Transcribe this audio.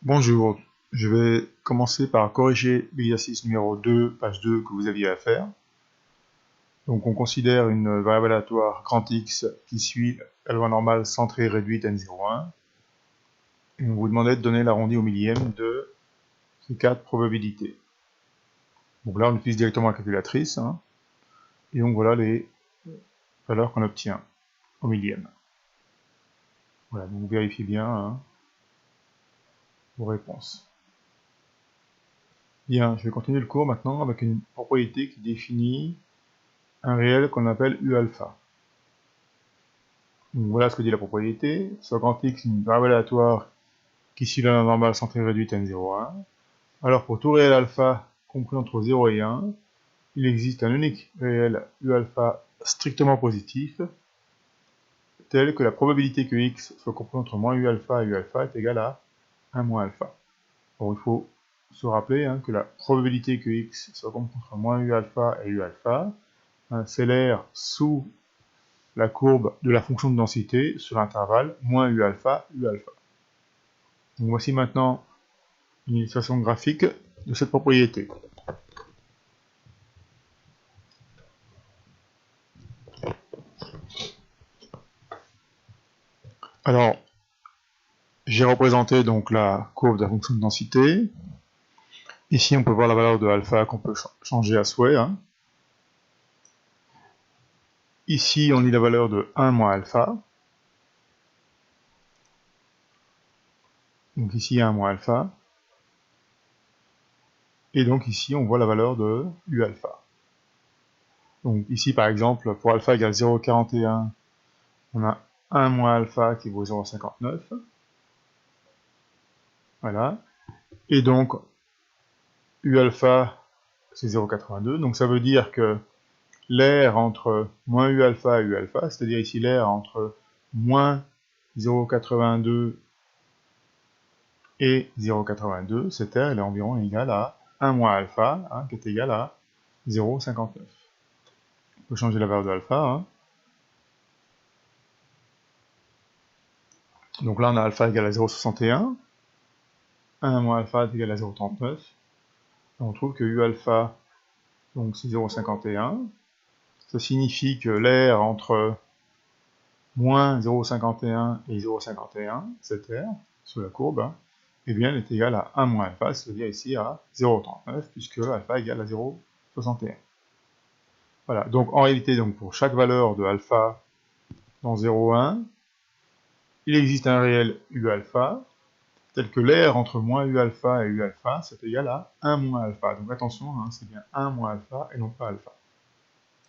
Bonjour, je vais commencer par corriger l'exercice numéro 2, page 2 que vous aviez à faire. Donc on considère une variable aléatoire grand X qui suit la loi normale centrée réduite n01. Et on vous demandait de donner l'arrondi au millième de ces 4 probabilités. Donc là on utilise directement la calculatrice, et donc voilà les valeurs qu'on obtient au millième. Voilà, donc vous vérifiez bien vos réponses. Bien, je vais continuer le cours maintenant avec une propriété qui définit un réel qu'on appelle U alpha. Donc voilà ce que dit la propriété. Soit grand X une variable aléatoire qui suit la loi normale centrée réduite n01. Alors pour tout réel alpha compris entre 0 et 1, il existe un unique réel U alpha strictement positif, tel que la probabilité que x soit compris entre moins U alpha et U alpha est égale à 1 moins alpha. Bon, il faut se rappeler que la probabilité que x soit compris entre moins U alpha et U alpha, c'est l'air sous la courbe de la fonction de densité sur l'intervalle moins U alpha, U alpha. Donc voici maintenant une illustration graphique de cette propriété. Alors, j'ai représenté donc la courbe de la fonction de densité. Ici, on peut voir la valeur de alpha qu'on peut changer à souhait. Ici, on lit la valeur de 1 moins alpha. Donc ici, 1 moins alpha. Et donc ici, on voit la valeur de U alpha. Donc ici, par exemple, pour alpha égale 0,41, on a 1 moins alpha qui vaut 0,59. Voilà. Et donc, U alpha, c'est 0,82. Donc ça veut dire que l'air entre moins U alpha et U alpha, c'est-à-dire ici l'air entre moins 0,82 et 0,82, cette air elle est environ égale à 1 moins alpha, qui est égal à 0,59. On peut changer la valeur de alpha. Donc là on a alpha égale à 0,61, 1 moins alpha est égal à 0,39. On trouve que U alpha, donc c'est 0,51. Ça signifie que l'air entre moins 0,51 et 0,51, cette aire, sur la courbe, eh bien, elle est égale à 1 moins alpha, c'est-à-dire ici à 0,39, puisque alpha égale à 0,61. Voilà, donc en réalité, donc, pour chaque valeur de alpha dans 0,1, il existe un réel U alpha, tel que l'air entre moins U alpha et U alpha, c'est égal à 1 moins alpha. Donc attention, c'est bien 1 moins alpha et non pas alpha.